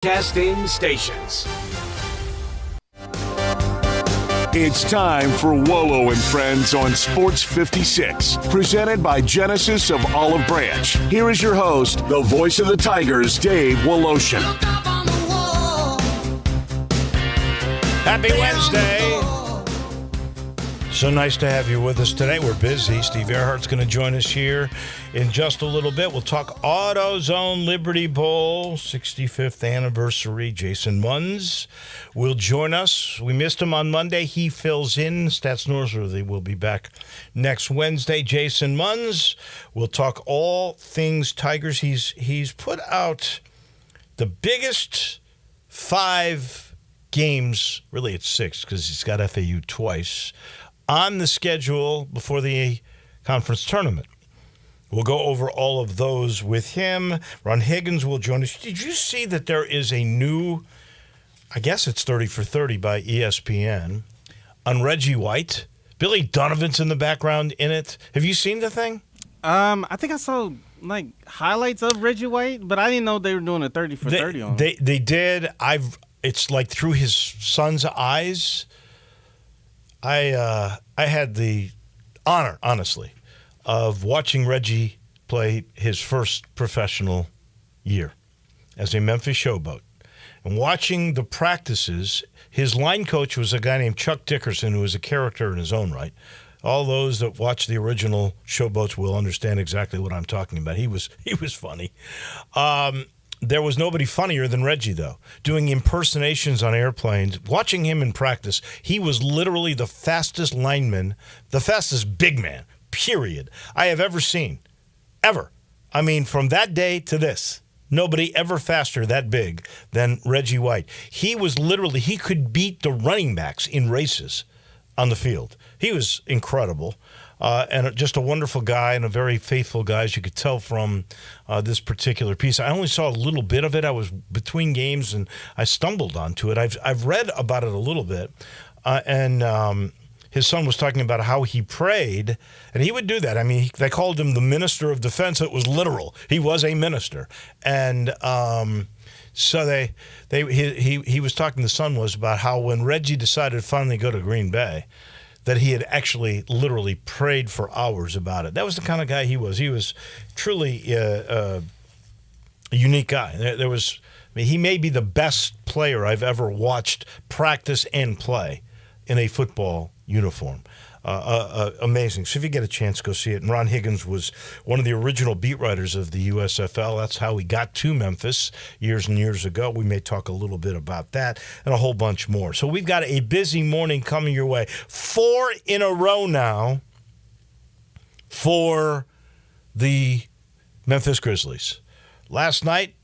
Casting stations. It's time for Wolo and Friends on Sports 56, presented by Genesis of Olive Branch. Here is your host, the voice of the Tigers, Dave Woloshin. Happy Wednesday. So nice to have you with us today. We're busy. Steve Earhart's going to join us here in just a little bit. We'll talk AutoZone Liberty Bowl, 65th anniversary. Jason Munz will join us. We missed him on Monday. He fills in. Stats Northworthy will be back next Wednesday. Jason Munz. We'll talk all things Tigers. He's put out the biggest 5 games, really it's 6 because he's got FAU twice, on the schedule before the conference tournament. We'll go over all of those with him. Ron Higgins will join us. Did you see that there is a new, I guess it's 30 for 30 by ESPN, on Reggie White? Billy Donovan's in the background in it. Have you seen the thing? I think I saw highlights of Reggie White, but I didn't know they were doing a 30 for 30 on him. They did. It's like through his son's eyes. I had the honor, honestly, of watching Reggie play his first professional year as a Memphis showboat. And watching the practices, his line coach was a guy named Chuck Dickerson, who was a character in his own right. All those that watch the original showboats will understand exactly what I'm talking about. He was funny. There was nobody funnier than Reggie, though, doing impersonations on airplanes. Watching him in practice, he was literally the fastest lineman, the fastest big man, period, I have ever seen. Ever. I mean, from that day to this, nobody ever faster that big than Reggie White. He was literally, he could beat the running backs in races on the field. He was incredible. And just a wonderful guy and a very faithful guy, as you could tell from this particular piece. I only saw a little bit of it. I was between games and I stumbled onto it. I've read about it a little bit. And his son was talking about how he prayed, and he would do that. I mean, they called him the minister of defense. It was literal. He was a minister. And so he was talking, the son was, about how when Reggie decided to finally go to Green Bay, that he had actually literally prayed for hours about it. That was the kind of guy he was. He was truly a unique guy. He may be the best player I've ever watched practice and play in a football uniform. Amazing. So if you get a chance, go see it. And Ron Higgins was one of the original beat writers of the USFL. That's how he got to Memphis years and years ago. We may talk a little bit about that and a whole bunch more. So we've got a busy morning coming your way. 4 in a row now for the Memphis Grizzlies. Last night,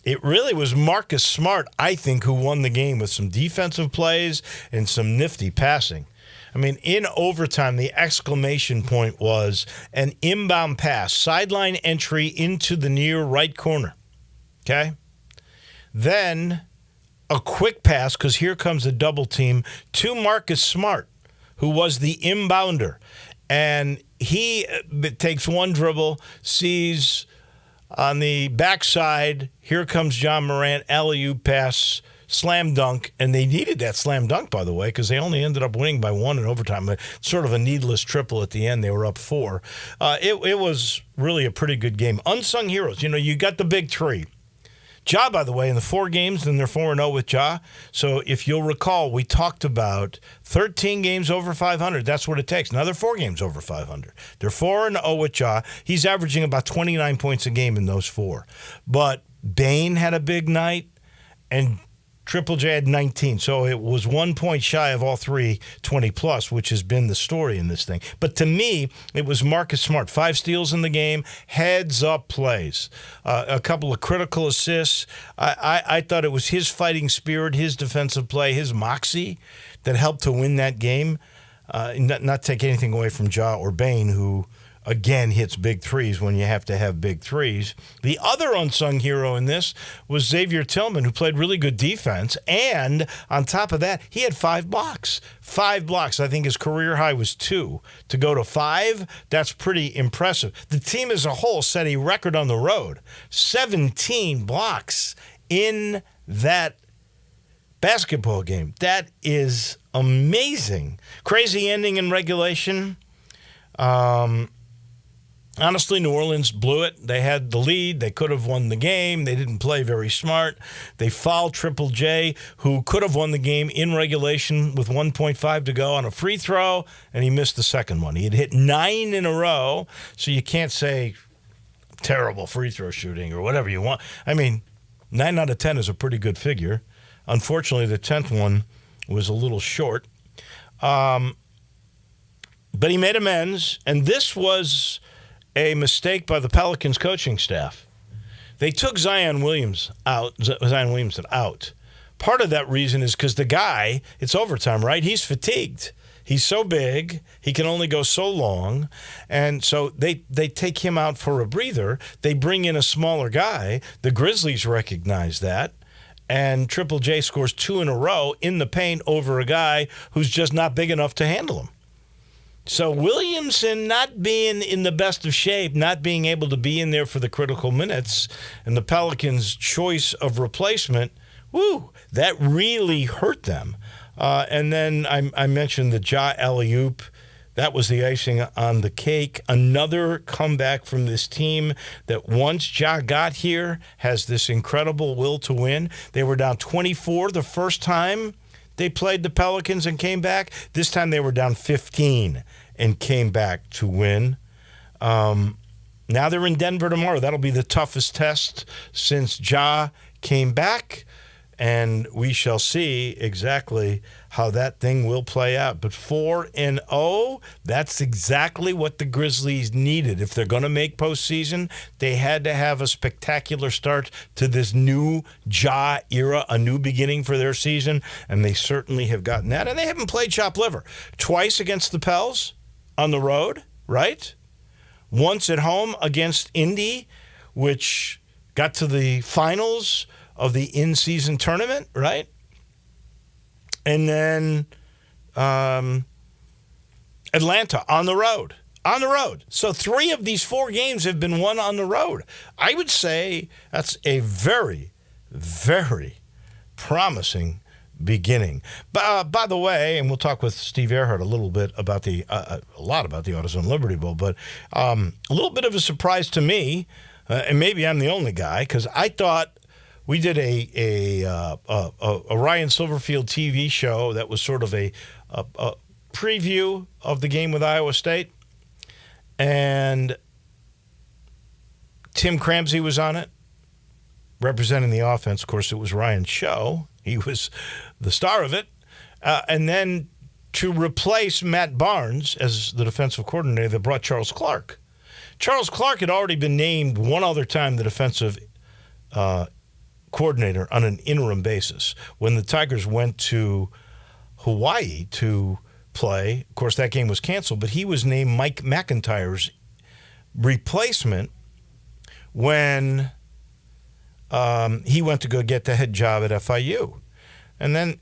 it really was Marcus Smart, I think, who won the game with some defensive plays and some nifty passing. I mean, in overtime, the exclamation point was an inbound pass, sideline entry into the near right corner. Okay? Then a quick pass, because here comes a double team, to Marcus Smart, who was the inbounder. And he takes one dribble, sees on the backside, here comes John Morant, alley-oop pass, slam dunk, and they needed that slam dunk, by the way, because they only ended up winning by 1 in overtime. Sort of a needless triple at the end. They were up 4. It was really a pretty good game. Unsung heroes. You know, you got the big 3. Ja, by the way, in the 4 games, then they're 4-0 with Ja. So if you'll recall, we talked about 13 games over 500. That's what it takes. Now they're 4 games over 500. They're 4-0 with Ja. He's averaging about 29 points a game in those 4. But Bane had a big night, and Triple J had 19, so it was 1 point shy of all 3 20-plus, which has been the story in this thing. But to me, it was Marcus Smart. 5 steals in the game, heads-up plays, a couple of critical assists. I thought it was his fighting spirit, his defensive play, his moxie that helped to win that game. Not take anything away from Ja or Bane, who again hits big threes when you have to have big threes. The other unsung hero in this was Xavier Tillman, who played really good defense, and on top of that, he had 5 blocks. 5 blocks. I think his career high was 2. To go to 5, that's pretty impressive. The team as a whole set a record on the road. 17 blocks in that basketball game. That is amazing. Crazy ending in regulation. Honestly, New Orleans blew it. They had the lead. They could have won the game. They didn't play very smart. They fouled Triple J, who could have won the game in regulation with 1.5 to go on a free throw, and he missed the second one. He had hit 9 in a row, so you can't say terrible free throw shooting or whatever you want. I mean, 9 out of 10 is a pretty good figure. Unfortunately, the 10th one was a little short. But he made amends, and this was a mistake by the Pelicans coaching staff. They took Zion Williamson out. Part of that reason is because the guy, it's overtime, right? He's fatigued. He's so big, he can only go so long. And so they take him out for a breather. They bring in a smaller guy. The Grizzlies recognize that. And Triple J scores 2 in a row in the paint over a guy who's just not big enough to handle him. So Williamson not being in the best of shape, not being able to be in there for the critical minutes, and the Pelicans' choice of replacement, that really hurt them. And then I mentioned the Ja alley-oop. That was the icing on the cake. Another comeback from this team that once Ja got here has this incredible will to win. They were down 24 the first time they played the Pelicans and came back. This time they were down 15 and came back to win. Now they're in Denver tomorrow. That'll be the toughest test since Ja came back. And we shall see exactly how that thing will play out. But 4-0, that's exactly what the Grizzlies needed. If they're going to make postseason, they had to have a spectacular start to this new Ja era, a new beginning for their season, and they certainly have gotten that. And they haven't played chopped liver. Twice against the Pels on the road, right? Once at home against Indy, which got to the finals of the in-season tournament, right? And then Atlanta on the road. So 3 of these 4 games have been won on the road. I would say that's a very, very promising beginning. By the way, and we'll talk with Steve Earhart a little bit about a lot about the AutoZone Liberty Bowl, but a little bit of a surprise to me, and maybe I'm the only guy, because I thought we did a Ryan Silverfield TV show that was sort of a preview of the game with Iowa State, and Tim Cramsey was on it, representing the offense. Of course, it was Ryan's show. He was the star of it. And then to replace Matt Barnes as the defensive coordinator, they brought Charles Clark. Charles Clark had already been named one other time the defensive coordinator on an interim basis when the Tigers went to Hawaii to play. Of course, that game was canceled, but he was named Mike McIntyre's replacement when he went to go get the head job at FIU. And then,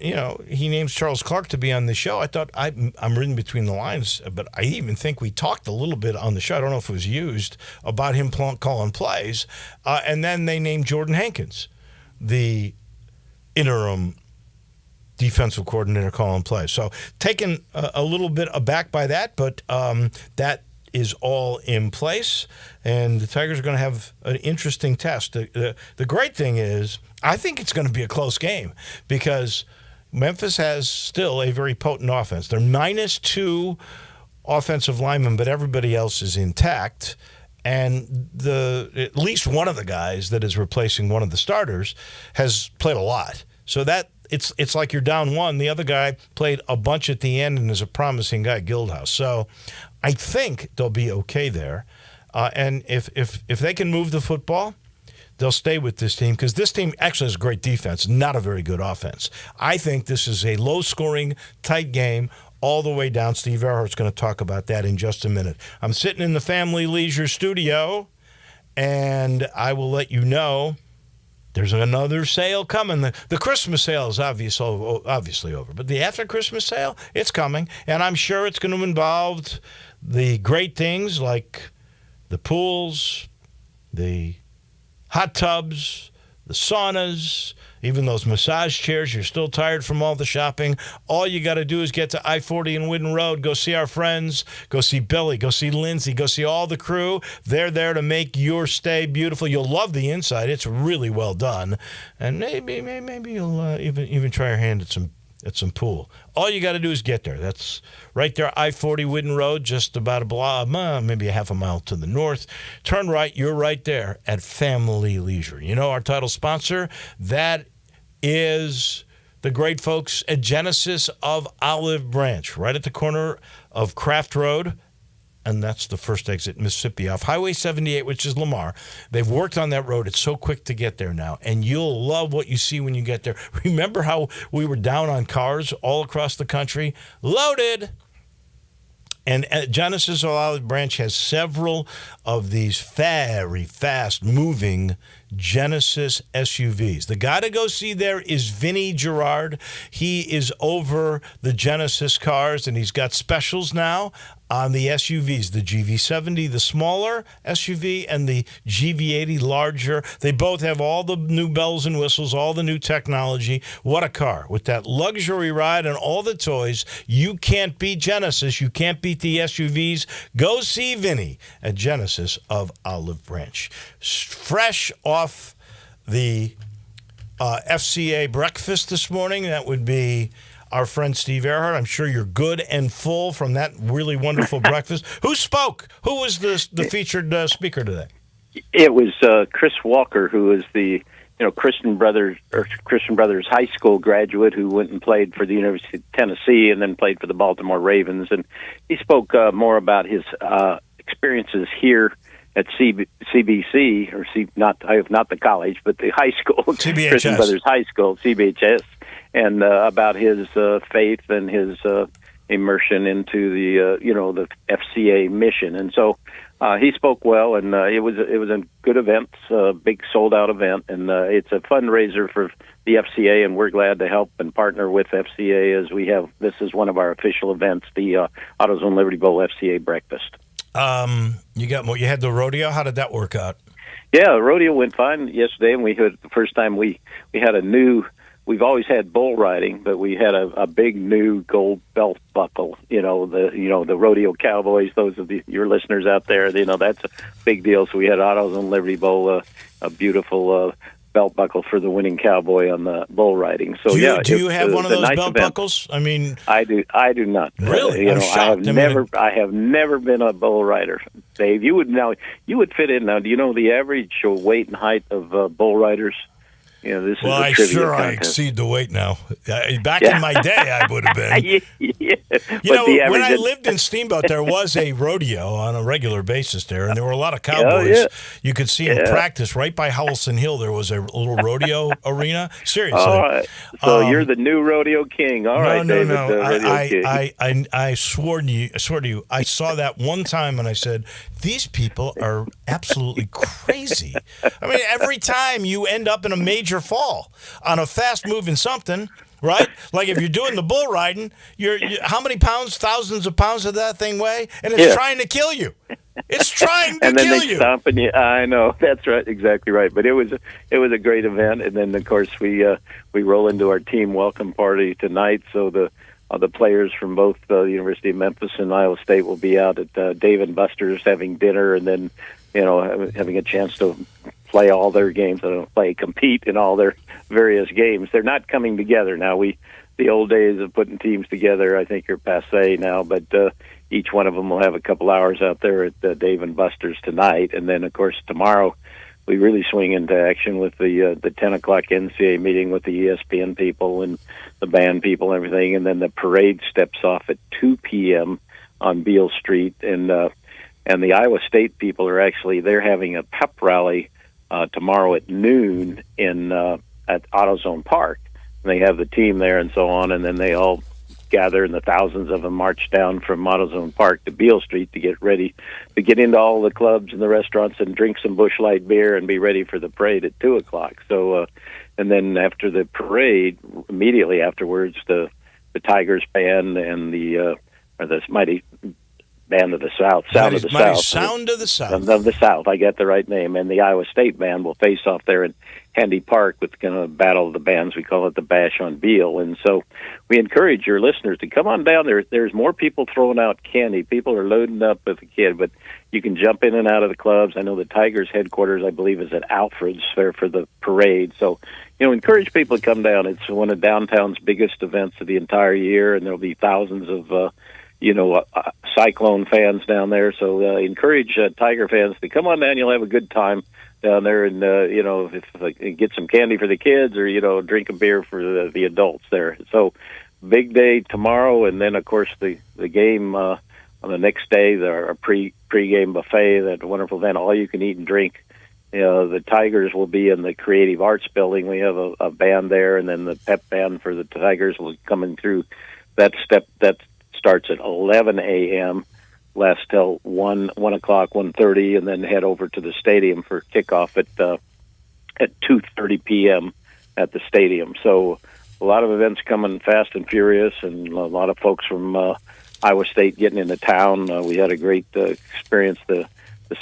he names Charles Clark to be on the show. I thought, I'm reading between the lines, but I even think we talked a little bit on the show, I don't know if it was used, about him calling plays. And then they named Jordan Hankins the interim defensive coordinator, calling plays. So taken a little bit aback by that, but that is all in place, and the Tigers are going to have an interesting test. The great thing is, I think it's going to be a close game because Memphis has still a very potent offense. They're -2 offensive linemen, but everybody else is intact. And at least one of the guys that is replacing one of the starters has played a lot. So that it's like you're down 1. The other guy played a bunch at the end and is a promising guy, Guildhouse. So I think they'll be okay there. And if they can move the football, they'll stay with this team because this team actually has great defense, not a very good offense. I think this is a low-scoring, tight game all the way down. Steve Earhart's going to talk about that in just a minute. I'm sitting in the Family Leisure studio, and I will let you know there's another sale coming. The Christmas sale is obviously over, but the after-Christmas sale, it's coming, and I'm sure it's going to involve the great things like the pools, the hot tubs, the saunas, even those massage chairs. You're still tired from all the shopping. All you got to do is get to I-40 and Whidden Road. Go see our friends. Go see Billy. Go see Lindsay. Go see all the crew. They're there to make your stay beautiful. You'll love the inside. It's really well done. And maybe you'll even try your hand at some pool. All you got to do is get there. That's right there, I-40 Whidden Road, just about a block, maybe a half a mile to the north. Turn right. You're right there at Family Leisure. You know our title sponsor? That is the great folks at Genesis of Olive Branch, right at the corner of Craft Road. And that's the first exit, Mississippi, off Highway 78, which is Lamar. They've worked on that road. It's so quick to get there now, and you'll love what you see when you get there. Remember how we were down on cars all across the country? Loaded! And Genesis of Olive Branch has several of these very fast-moving Genesis SUVs. The guy to go see there is Vinny Gerard. He is over the Genesis cars, and he's got specials now on the SUVs, the GV70, the smaller SUV, and the GV80 larger. They both have all the new bells and whistles, all the new technology. What a car. With that luxury ride and all the toys, you can't beat Genesis. You can't beat the SUVs. Go see Vinny at Genesis of Olive Branch. Fresh off the FCA breakfast this morning, that would be our friend Steve Earhart. I'm sure you're good and full from that really wonderful breakfast. Who spoke? Who was the featured speaker today? It was Chris Walker, who is the Christian Brothers High School graduate who went and played for the University of Tennessee and then played for the Baltimore Ravens. And he spoke more about his experiences here at CBC, or not the college, but the high school, CBHS. Christian Brothers High School, CBHS, and about his faith and his immersion into the FCA mission. And so he spoke well, and it was a good event, a big sold out event, and it's a fundraiser for the FCA, and we're glad to help and partner with FCA as we have. This is one of our official events, the AutoZone Liberty Bowl FCA breakfast. You had the rodeo. How did that work out? Yeah, the rodeo went fine yesterday, and we had the first time we had a new. We've always had bull riding, but we had a big new gold belt buckle. The rodeo cowboys. Those of your listeners out there, that's a big deal. So we had AutoZone Liberty Bowl, a beautiful belt buckle for the winning cowboy on the bull riding. So do you have one of those belt buckles? I mean, I do not. Really? I'm shocked. I have never been a bull rider. Dave, you would fit in now. Do you know the average weight and height of bull riders? This is a trivia contest. I exceed the weight now. Back in my day, I would have been. Yeah. When I lived in Steamboat, there was a rodeo on a regular basis there, and there were a lot of cowboys. You could see them practice right by Howelson Hill. There was a little rodeo arena. Seriously. All right. So you're the new rodeo king. All right, David. I swear to you, I saw that one time, and I said, these people are absolutely crazy. I mean, every time you end up in a major fall on a fast-moving something, right? Like if you're doing the bull riding, you're how many pounds, thousands of pounds of that thing weigh? And it's trying to kill you. It's trying to kill you. And then they stomping you. I know. That's right. Exactly right. But it was a great event. And then, of course, we roll into our team welcome party tonight. So the players from both the University of Memphis and Iowa State will be out at Dave & Buster's having dinner, and then having a chance to play all their games, compete in all their various games. They're not coming together now. The old days of putting teams together, I think, are passé now. But each one of them will have a couple hours out there at Dave & Buster's tonight, and then, of course, tomorrow we really swing into action with the 10 o'clock NCAA meeting with the ESPN people and the band people and everything, and then the parade steps off at 2 p.m. on Beale Street, and the Iowa State people they're having a pep rally tomorrow at noon at AutoZone Park. And they have the team there and so on, and then they all gather, and the thousands of them march down from AutoZone Park to Beale Street to get ready to get into all the clubs and the restaurants and drink some Busch Light beer and be ready for the parade at 2 o'clock. So, and then after the parade, immediately afterwards, the Tigers band and the Mighty Band of the South, Sound of the Mighty South. Sound of the South. Of the South, I got the right name. And the Iowa State Band will face off there in Handy Park with kind of battle of the bands. We call it the Bash on Beale. And so we encourage your listeners to come on down there. There's more people throwing out candy. People are loading up with a kid, but you can jump in and out of the clubs. I know the Tigers headquarters, I believe, is at Alfred's there for the parade. So, encourage people to come down. It's one of downtown's biggest events of the entire year, and there'll be thousands of Cyclone fans down there. So encourage Tiger fans to come on down. You'll have a good time down there, and get some candy for the kids, or drink a beer for the adults there. So big day tomorrow, and then of course the game on the next day. Our pre-game buffet, that wonderful event, all you can eat and drink. The Tigers will be in the Creative Arts Building. We have a band there, and then the pep band for the Tigers will be coming through. That starts at 11 a.m., lasts till 1 o'clock, 1:30, and then head over to the stadium for kickoff at 2:30 p.m. at the stadium. So a lot of events coming fast and furious, and a lot of folks from Iowa State getting into town. We had a great experience. The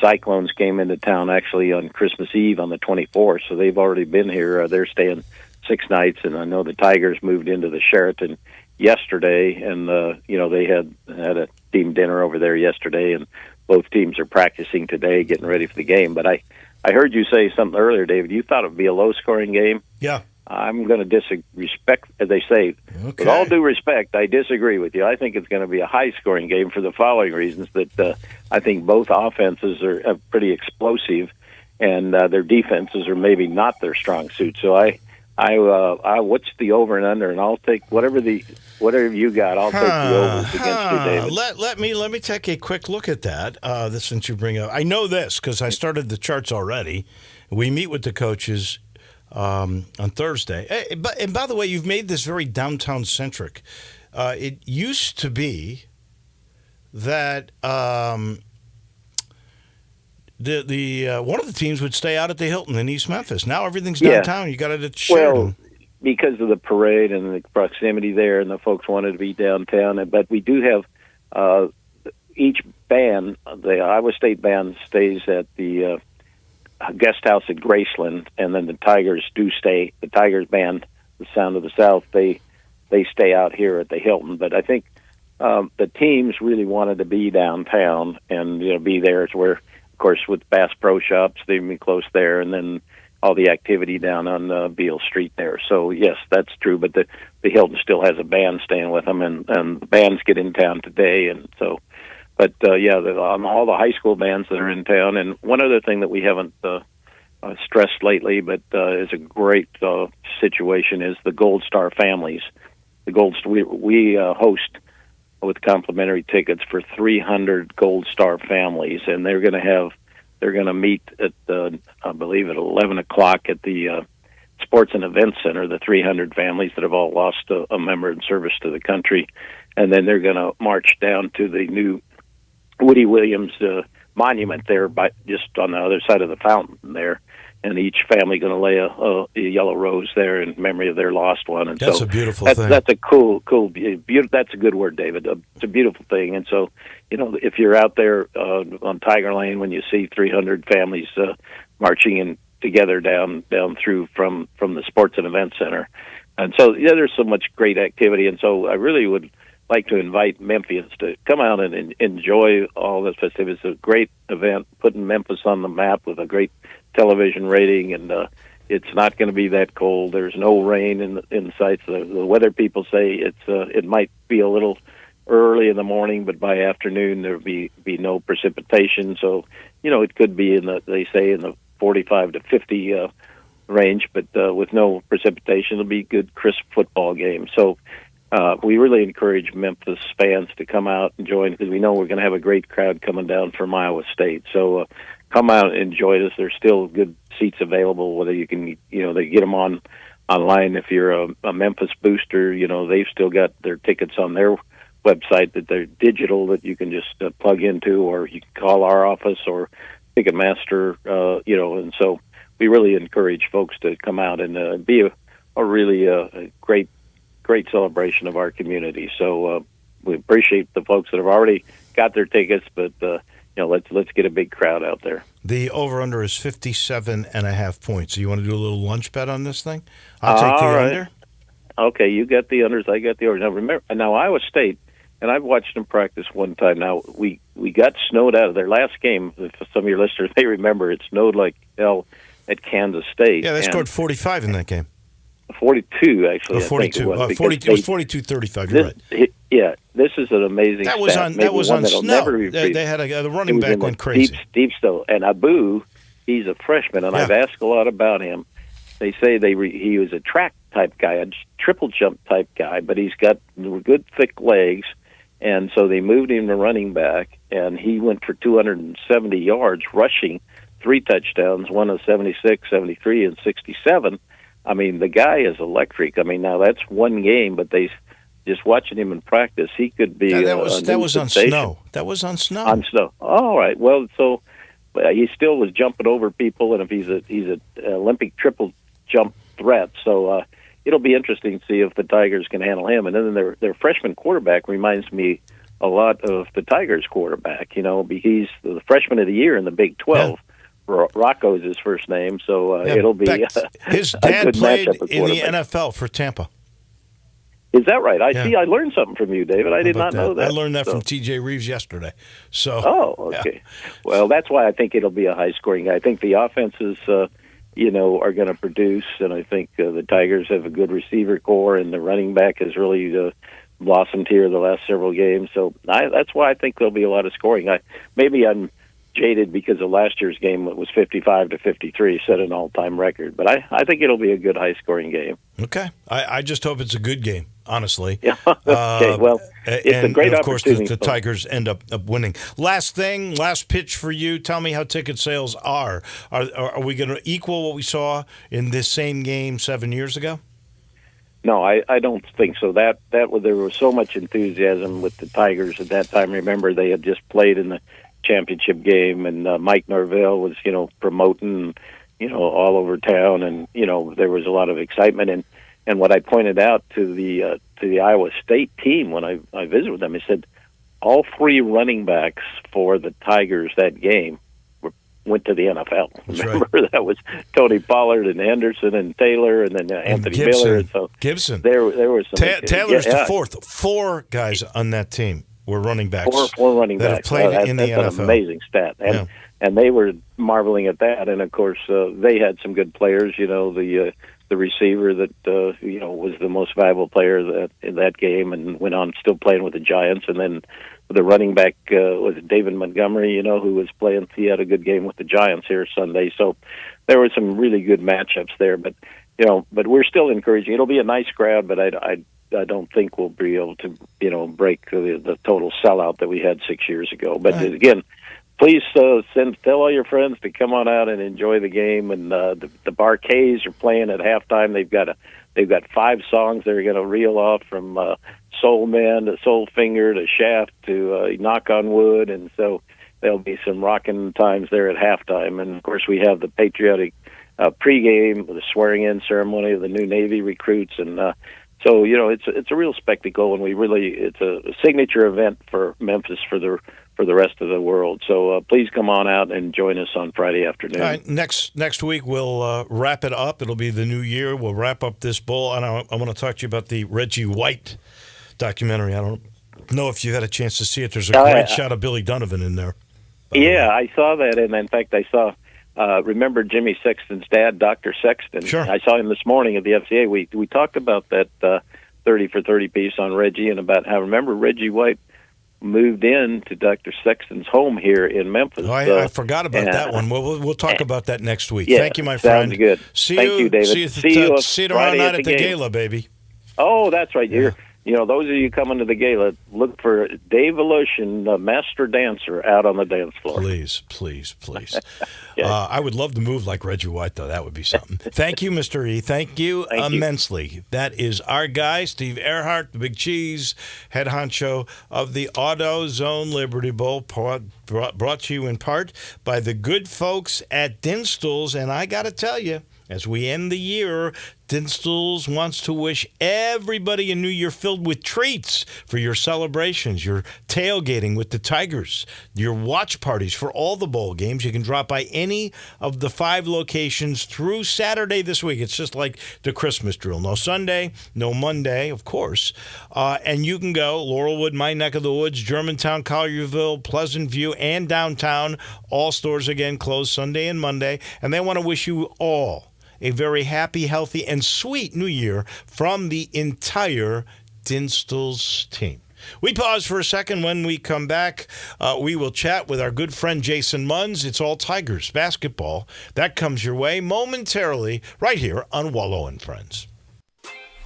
Cyclones came into town actually on Christmas Eve on the 24th, so they've already been here. They're staying 6 nights, and I know the Tigers moved into the Sheraton yesterday, and they had a team dinner over there yesterday, and both teams are practicing today, getting ready for the game. But I heard you say something earlier, David. You thought it would be a low-scoring game. Yeah. I'm going to disrespect, as they say. Okay. With all due respect, I disagree with you. I think it's going to be a high-scoring game for the following reasons: that I think both offenses are pretty explosive, and their defenses are maybe not their strong suit. So I what's the over and under, and I'll take whatever you got. I'll take the overs against you, David. Let me take a quick look at that. Since you bring up, I know this because I started the charts already. We meet with the coaches on Thursday. And by the way, you've made this very downtown centric. It used to be that the one of the teams would stay out at the Hilton in East Memphis. Now everything's downtown. You got it at Sheridan. Well, because of the parade and the proximity there, and the folks wanted to be downtown. But we do have each band, the Iowa State band, stays at the guest house at Graceland, and then the Tigers do stay. The Tigers band, the Sound of the South, they stay out here at the Hilton. But I think the teams really wanted to be downtown and be there. It's where, of course, with Bass Pro Shops, they'd be close there, and then all the activity down on Beale Street there. So yes, that's true. But the Hilton still has a band staying with them, and the bands get in town today, and so. But on all the high school bands that are in town. And one other thing that we haven't stressed lately, but is a great situation, is the Gold Star families. We host with complimentary tickets for 300 Gold Star families, and they're going to meet at I believe at 11 o'clock at the Sports and Events Center. The 300 families that have all lost a member in service to the country, and then they're going to march down to the new Woody Williams monument there, just on the other side of the fountain there, and each family going to lay a yellow rose there in memory of their lost one. And that's so a beautiful thing. That's a cool. That's a good word, David. It's a beautiful thing. And so, if you're out there on Tiger Lane when you see 300 families marching in together down through from the Sports and Events Center, and so there's so much great activity. And so I really would like to invite Memphians to come out and enjoy all this festivities. It's a great event, putting Memphis on the map with a great television rating, and it's not going to be that cold. There's no rain in sight. The weather people say it might be a little early in the morning, but by afternoon there'll be no precipitation. So it could be in the 45 to 50 range, but with no precipitation. It'll be a good, crisp football game. So. We really encourage Memphis fans to come out and join, because we know we're going to have a great crowd coming down from Iowa State. So come out and enjoy us. There's still good seats available, whether you can, they get them online. If you're a Memphis booster, they've still got their tickets on their website that they're digital, that you can just plug into, or you can call our office or Ticketmaster, and so we really encourage folks to come out and be a really great celebration of our community. So we appreciate the folks that have already got their tickets, but let's get a big crowd out there. The over-under is 57.5 points. So you want to do a little lunch bet on this thing? I'll take the under. Okay, you got the unders, I got the overs. Now remember, Iowa State, and I've watched them practice one time. Now we got snowed out of their last game. If some of your listeners may remember, it snowed like hell at Kansas State. Yeah, they scored 45 in that game. 42 actually. Or 42. It was 42-35. You're right. This is an amazing. That was stat. on. That was on snow. They had the running back went crazy. Deep snow. And Abu, he's a freshman, and I've asked a lot about him. They say he was a track type guy, a triple jump type guy, but he's got good thick legs, and so they moved him to running back, and he went for 270 yards rushing, 3 touchdowns, one of 76, 73, and 67. I mean, the guy is electric. I mean, now that's one game, but just watching him in practice, he could be. That was on snow. That was on snow. On snow. All right. Well, so he still was jumping over people, and if he's an Olympic triple jump threat, so it'll be interesting to see if the Tigers can handle him. And then their freshman quarterback reminds me a lot of the Tigers quarterback. He's the freshman of the year in the Big 12. Yeah. Rocco's his first name, so it'll be his a dad good played matchup in the NFL for Tampa. Is that right? I see. I learned something from you, David. I did not know that. I learned that from T.J. Reeves yesterday. So. Oh, okay. Yeah. Well, that's why I think it'll be a high-scoring game. I think the offenses, are going to produce, and I think the Tigers have a good receiver core, and the running back has really blossomed here the last several games. So that's why I think there'll be a lot of scoring. Maybe I'm jaded because of last year's game. It was 55-53, set an all-time record. But I think it'll be a good high-scoring game. Okay. I just hope it's a good game, honestly. Yeah. Okay. Well, it's a great opportunity. Of course, the Tigers end up winning. Last pitch for you. Tell me how ticket sales are. Are we going to equal what we saw in this same game 7 years ago? No, I don't think so. That there was so much enthusiasm with the Tigers at that time. Remember, they had just played in the championship game, and Mike Norvell was promoting all over town, and there was a lot of excitement. And what I pointed out to the Iowa State team when I visited with them, I said all 3 running backs for the Tigers that game went to the NFL. That's Remember, right. That was Tony Pollard and Henderson and Taylor, and then Anthony Miller. And so Gibson. There was some. Taylor's the fourth. 4 guys on that team were running backs. Four running that backs have played in the NFL. That's an amazing stat, and they were marveling at that. And of course, they had some good players. The receiver that was the most valuable player in that game, and went on still playing with the Giants. And then the running back was David Montgomery, who was playing. He had a good game with the Giants here Sunday. So there were some really good matchups there. But we're still encouraging. It'll be a nice crowd, but I don't think we'll be able to break the total sellout that we had 6 years ago. But again, please tell all your friends to come on out and enjoy the game. And the Barcays are playing at halftime. They've got 5 songs they're going to reel off, from Soul Man to Soul Finger to Shaft to Knock on Wood, and so there'll be some rocking times there at halftime. And of course, we have the patriotic pregame, the swearing-in ceremony of the new Navy recruits, and so it's a real spectacle, and it's a signature event for Memphis for the rest of the world. So please come on out and join us on Friday afternoon. All right, next week we'll wrap it up. It'll be the new year. We'll wrap up this bowl, and I want to talk to you about the Reggie White documentary. I don't know if you had a chance to see it. There's a great shot of Billy Donovan in there. Yeah, I saw that, and in fact, I saw. Remember Jimmy Sexton's dad, Dr. Sexton? Sure. I saw him this morning at the FCA. We talked about that 30 for 30 piece on Reggie, and about how, remember, Reggie White moved in to Dr. Sexton's home here in Memphis. Oh, I forgot about that one. We'll talk about that next week. Yeah, Thank you, my friend. Sounds good. Thank you, David. See you tomorrow night at the gala, baby. Oh, that's right. Yeah. Those of you coming to the gala, look for Dave Volusian, master dancer, out on the dance floor. Please. I would love to move like Reggie White, though. That would be something. Thank you, Mr. E. Thank you immensely. That is our guy, Steve Earhart, the Big Cheese, head honcho of the AutoZone Liberty Bowl, brought to you in part by the good folks at Dinstall's. And I got to tell you, as we end the year, Dinstall's wants to wish everybody a new year filled with treats for your celebrations, your tailgating with the Tigers, your watch parties for all the bowl games. You can drop by any of the 5 locations through Saturday this week. It's just like the Christmas drill. No Sunday, no Monday, of course. And you can go Laurelwood, my neck of the woods, Germantown, Collierville, Pleasant View, and downtown. All stores again closed Sunday and Monday. And they want to wish you all a very happy, healthy, and sweet new year from the entire Dinstall's team. We pause for a second. When we come back, we will chat with our good friend Jason Munz. It's all Tigers basketball. That comes your way momentarily right here on Wolo and Friends.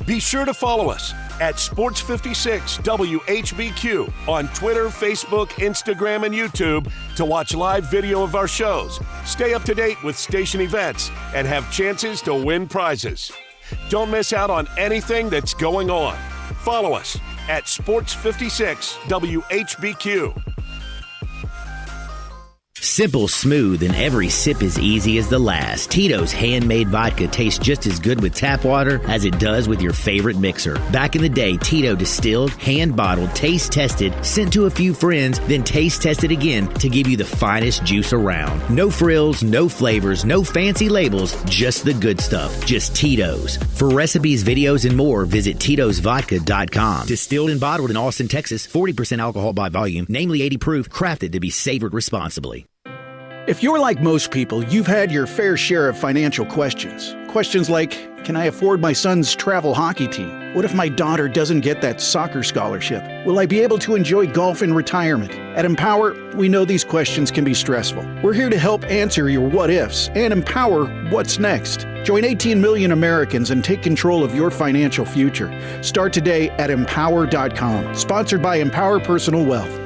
Be sure to follow us at Sports56 WHBQ on Twitter, Facebook, Instagram, and YouTube to watch live video of our shows, stay up to date with station events, and have chances to win prizes. Don't miss out on anything that's going on. Follow us at Sports56 WHBQ. Simple, smooth, and every sip as easy as the last. Tito's handmade vodka tastes just as good with tap water as it does with your favorite mixer. Back in the day, Tito distilled, hand-bottled, taste-tested, sent to a few friends, then taste-tested again to give you the finest juice around. No frills, no flavors, no fancy labels, just the good stuff. Just Tito's. For recipes, videos, and more, visit Tito'sVodka.com. Distilled and bottled in Austin, Texas, 40% alcohol by volume, namely 80 proof, crafted to be savored responsibly. If you're like most people, you've had your fair share of financial questions. Questions like, can I afford my son's travel hockey team? What if my daughter doesn't get that soccer scholarship? Will I be able to enjoy golf in retirement? At Empower, we know these questions can be stressful. We're here to help answer your what ifs and empower what's next. Join 18 million Americans and take control of your financial future. Start today at Empower.com. Sponsored by Empower Personal Wealth.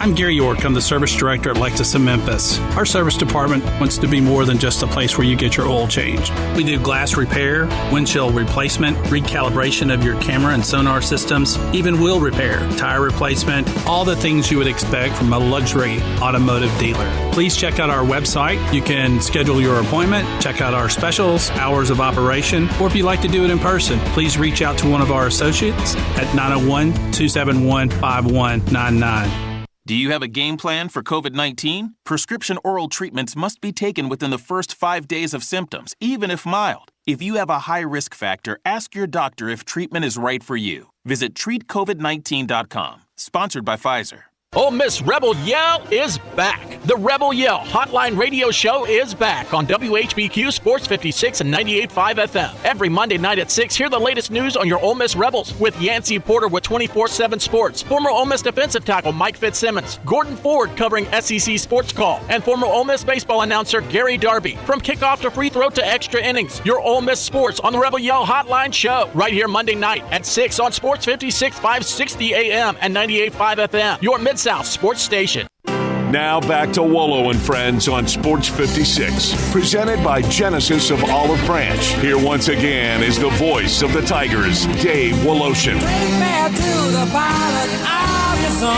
I'm Gary York. I'm the service director at Lexus of Memphis. Our service department wants to be more than just a place where you get your oil changed. We do glass repair, windshield replacement, recalibration of your camera and sonar systems, even wheel repair, tire replacement, all the things you would expect from a luxury automotive dealer. Please check out our website. You can schedule your appointment, check out our specials, hours of operation, or if you'd like to do it in person, please reach out to one of our associates at 901-271-5199. Do you have a game plan for COVID-19? Prescription oral treatments must be taken within the first 5 days of symptoms, even if mild. If you have a high risk factor, ask your doctor if treatment is right for you. Visit treatcovid19.com. Sponsored by Pfizer. Ole Miss Rebel Yell is back. The Rebel Yell Hotline Radio Show is back on WHBQ Sports 56 and 98.5 FM. Every Monday night at 6, hear the latest news on your Ole Miss Rebels with Yancey Porter with 24/7 Sports, former Ole Miss defensive tackle Mike Fitzsimmons, Gordon Ford covering SEC Sports Call, and former Ole Miss baseball announcer Gary Darby. From kickoff to free throw to extra innings, your Ole Miss Sports on the Rebel Yell Hotline Show. Right here Monday night at 6 on Sports 56, 560 AM and 98.5 FM. Your Mid-South Sports Station. Now back to Wolo and Friends on Sports 56, presented by Genesis of Olive Branch. Here once again is the voice of the Tigers, Dave Woloshin. Take me to the bottom of your soul.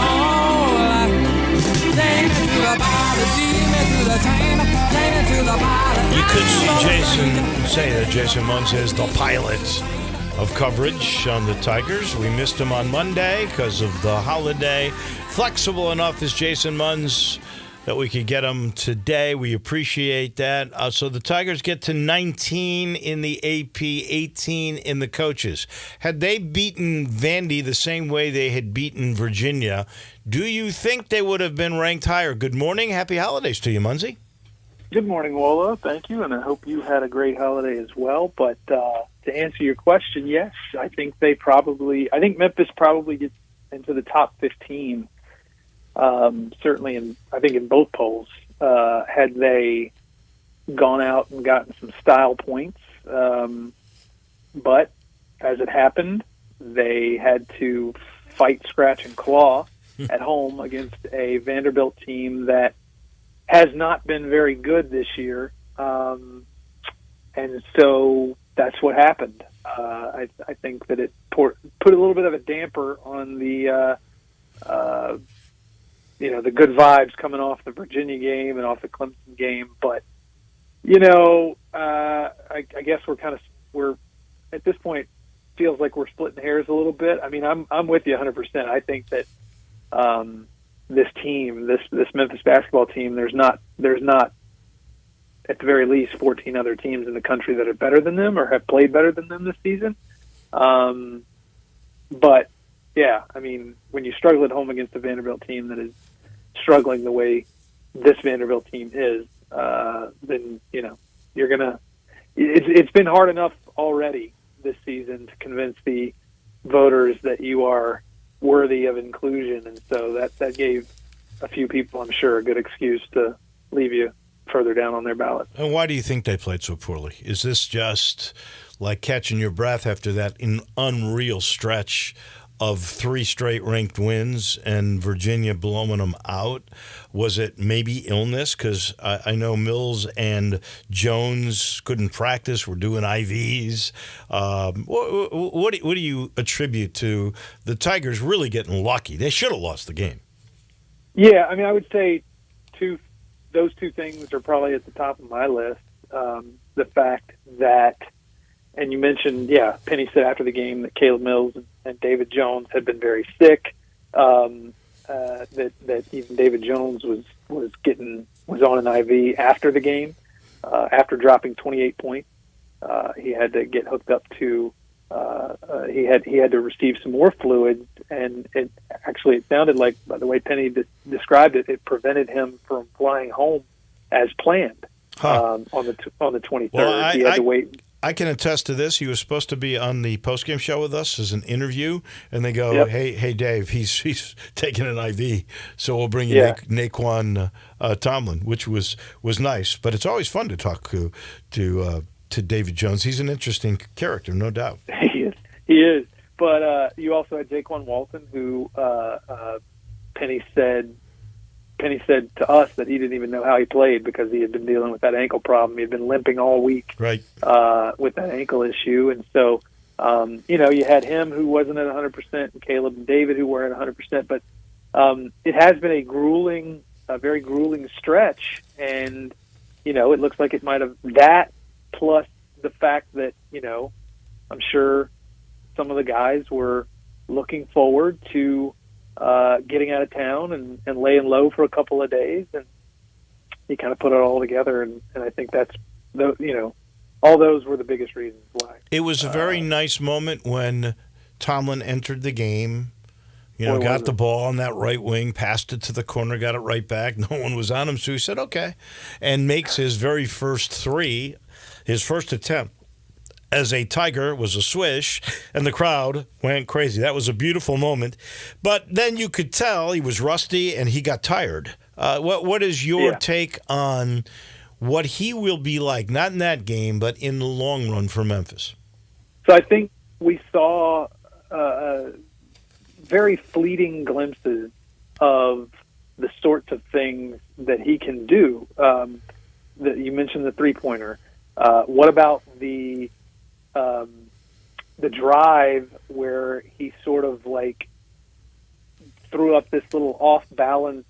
Take me to the bottom, lead me to the chamber, take me to the bottom. You could see Jason say that Jason Munz is the pilot of coverage on the Tigers. We missed him on Monday because of the holiday. Flexible enough is Jason Munz that we could get him today. We appreciate that. So the Tigers get to 19 in the AP, 18 in the coaches. Had they beaten Vandy the same way they had beaten Virginia, do you think they would have been ranked higher? Good morning. Happy holidays to you, Munzie. Good morning, Wolo. Thank you, and I hope you had a great holiday as well. But to answer your question, yes, I think Memphis probably gets into the top 15. Certainly, in both polls, had they gone out and gotten some style points. But as it happened, they had to fight, scratch, and claw at home against a Vanderbilt team that has not been very good this year. And so that's what happened. I think that it put a little bit of a damper on the good vibes coming off the Virginia game and off the Clemson game. But I guess we're at this point feels like we're splitting hairs a little bit. I mean, I'm with you 100%. I think that this team, this Memphis basketball team, there's not at the very least 14 other teams in the country that are better than them or have played better than them this season. But yeah, I mean, when you struggle at home against a Vanderbilt team that is struggling the way this Vanderbilt team is, then you're gonna. It's been hard enough already this season to convince the voters that you are worthy of inclusion, and so that gave a few people, I'm sure, a good excuse to leave you further down on their ballot. And why do you think they played so poorly? Is this just like catching your breath after that unreal stretch of 3 straight ranked wins and Virginia blowing them out? Was it maybe illness? Because I know Mills and Jones couldn't practice, were doing IVs. What do you attribute to the Tigers really getting lucky? They should have lost the game. Yeah, I mean, I would say those two things are probably at the top of my list. The fact that, and you mentioned, Penny said after the game that Caleb Mills and David Jones had been very sick. That even David Jones was on an IV after the game, after dropping 28 points. He had to get hooked up to. He had to receive some more fluids, and it sounded like, by the way Penny described it, it prevented him from flying home as planned on the 23rd. Well, he had to wait. I can attest to this. He was supposed to be on the postgame show with us as an interview, and they go, "Hey, Dave, he's taking an IV, so we'll bring you Naquan Tomlin," which was nice. But it's always fun to talk to David Jones. He's an interesting character, no doubt. He is. But you also had Jaquan Walton, who Penny said to us that he didn't even know how he played because he had been dealing with that ankle problem. He had been limping all week with that ankle issue. And so, you had him who wasn't at 100%, and Caleb and David who were at 100%. But it has been a very grueling stretch. And, it looks like it might have that plus the fact that, I'm sure some of the guys were looking forward to getting out of town and laying low for a couple of days, and he kind of put it all together, and I think that's all those were the biggest reasons why. It was a very nice moment when Tomlin entered the game. Got the ball on that right wing, passed it to the corner, got it right back. No one was on him, so he said, okay, and makes his very first three, his first attempt as a Tiger was a swish, and the crowd went crazy. That was a beautiful moment. But then you could tell he was rusty and he got tired. What is your take on what he will be like, not in that game, but in the long run for Memphis? So I think we saw very fleeting glimpses of the sorts of things that he can do. That you mentioned the three-pointer. What about the drive where he sort of like threw up this little off-balance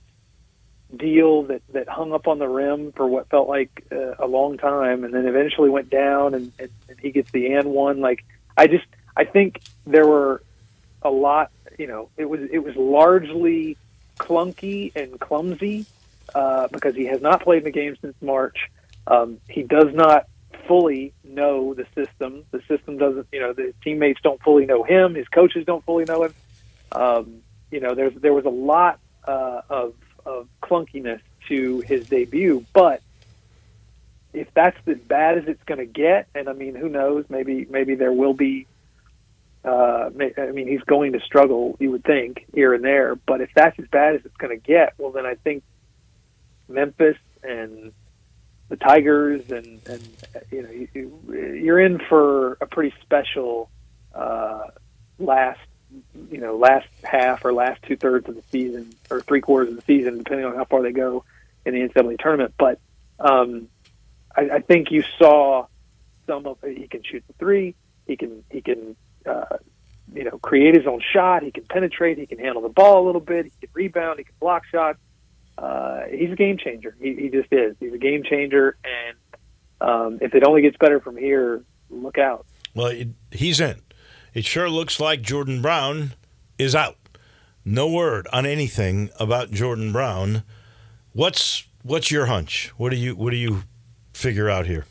deal that hung up on the rim for what felt like a long time, and then eventually went down, and he gets the and one. Like, I think there were a lot. It was largely clunky and clumsy because he has not played in the game since March. He does not fully know the system. The system doesn't, the teammates don't fully know him. His coaches don't fully know him. There was a lot of clunkiness to his debut, but if that's as bad as it's going to get, and I mean, who knows, maybe there will be, he's going to struggle, you would think, here and there, but if that's as bad as it's going to get, well, then I think Memphis and the Tigers and you're in for a pretty special last half or last 2/3 of the season or 3/4 of the season, depending on how far they go in the NCAA tournament. But I think you saw some of it. He can shoot the three. He can create his own shot. He can penetrate. He can handle the ball a little bit. He can rebound. He can block shots. He's a game changer. He just is. He's a game changer, and if it only gets better from here, look out. Well, he's in. It sure looks like Jordan Brown is out. No word on anything about Jordan Brown. What's your hunch? What do you figure out here?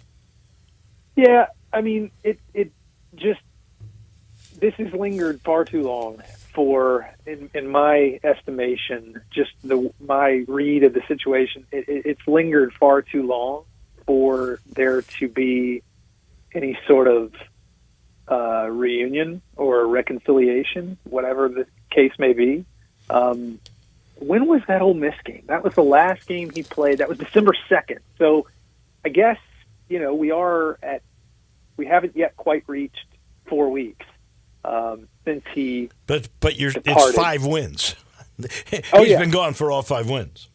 Yeah, I mean, it just, this has lingered far too long for, in my estimation, just my read of the situation. It's lingered far too long for there to be any sort of reunion or reconciliation, whatever the case may be. When was that Ole Miss game? That was the last game he played. That was December 2nd. So I guess, we haven't yet quite reached 4 weeks since he But departed. it's 5 wins. He's been gone for all 5 wins.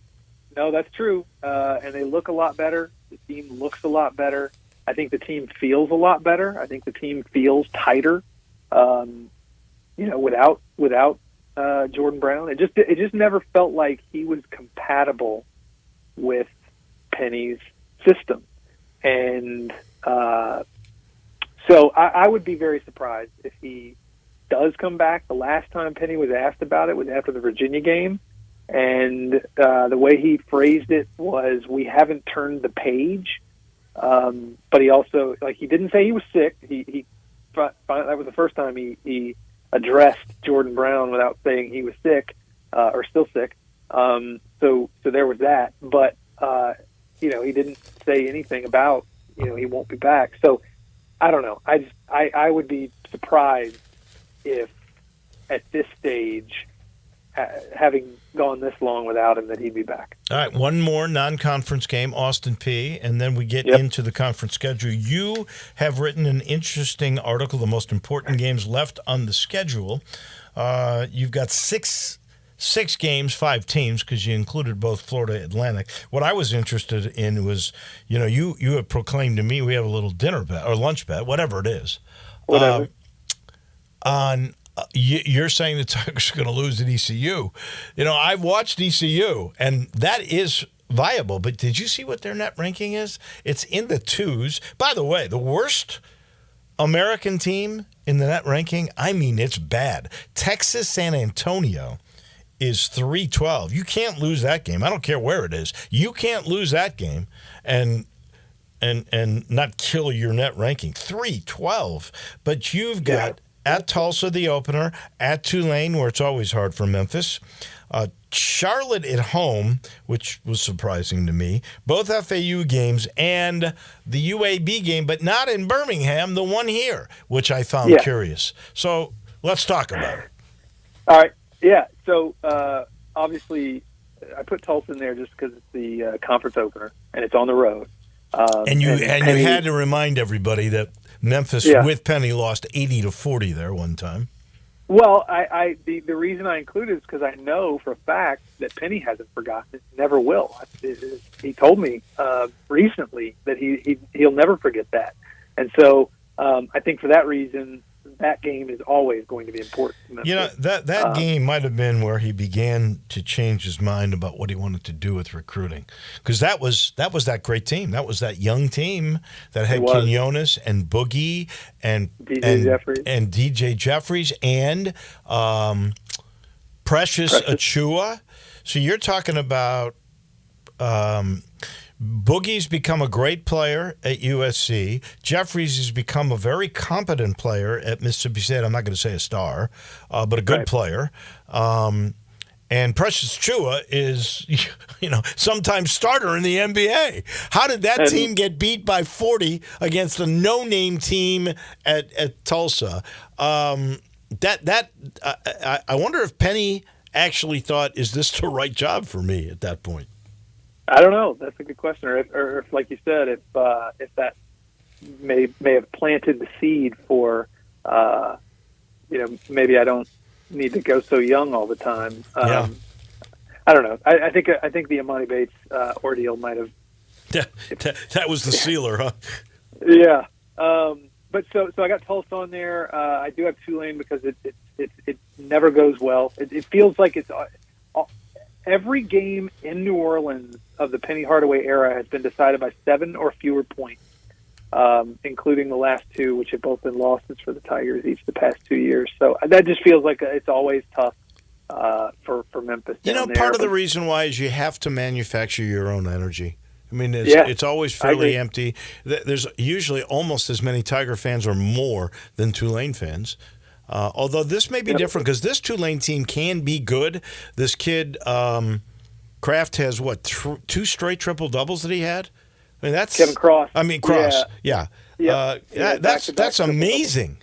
No, that's true. And they look a lot better. The team looks a lot better. I think the team feels a lot better. I think the team feels tighter. Without Jordan Brown, it just never felt like he was compatible with Penny's system, and so I would be very surprised if he does come back. The last time Penny was asked about it was after the Virginia game, and the way he phrased it was, "We haven't turned the page." But he also, he didn't say he was sick. That was the first time he addressed Jordan Brown without saying he was sick, or still sick. So there was that. But, he didn't say anything about, he won't be back. So I don't know. I would be surprised if at this stage, having gone this long without him, that he'd be back. All right, one more non-conference game, Austin Peay, and then we get into the conference schedule. You have written an interesting article, the most important games left on the schedule. You've got six games, 5 teams, because you included both Florida Atlantic. What I was interested in was, you have proclaimed to me we have a little dinner bet or lunch bet, whatever it is. Whatever. You're saying the Tigers are going to lose at ECU. I've watched ECU, and that is viable. But did you see what their net ranking is? It's in the 2s. By the way, the worst American team in the net ranking, it's bad. Texas San Antonio is 312. You can't lose that game. I don't care where it is. You can't lose that game and not kill your net ranking. 312. But you've got at Tulsa, the opener, at Tulane, where it's always hard for Memphis, Charlotte at home, which was surprising to me, both FAU games, and the UAB game, but not in Birmingham, the one here, which I found curious. So let's talk about it. All right. Yeah. So obviously, I put Tulsa in there just because it's the conference opener, and it's on the road. And you had to remind everybody that Memphis with Penny lost 80-40 there one time. Well, the reason I included it is because I know for a fact that Penny hasn't forgotten it, never will. He told me recently that he'll never forget that, and so I think for that reason, that game is always going to be important to Memphis. That game might have been where he began to change his mind about what he wanted to do with recruiting, because that was that great team. That was that young team that had Quinones and Boogie and DJ Jeffries and Precious Achua. So you're talking about Boogie's become a great player at USC. Jeffries has become a very competent player at Mississippi State. I'm not going to say a star, but a good player. And Precious Achua is, sometimes starter in the NBA. How did that team get beat by 40 against a no-name team at Tulsa? I wonder if Penny actually thought, is this the right job for me at that point? I don't know. That's a good question. Or if like you said, if that may have planted the seed for, maybe I don't need to go so young all the time. I don't know. I think the Imani Bates ordeal might have. That was the sealer, huh? Yeah. But so I got Tulsa on there. I do have Tulane because it never goes well. It feels like it's. Every game in New Orleans of the Penny Hardaway era has been decided by 7 or fewer points. including the last two, which have both been losses for the Tigers each the past 2 years. So that just feels like it's always tough for Memphis. Part of the reason why is you have to manufacture your own energy. I mean, it's always fairly empty. There's usually almost as many Tiger fans or more than Tulane fans. Although this may be different because this Tulane team can be good. This kid, Kraft, has, two straight triple-doubles that he had? I mean, that's Kevin Cross. Cross, yeah. That's amazing.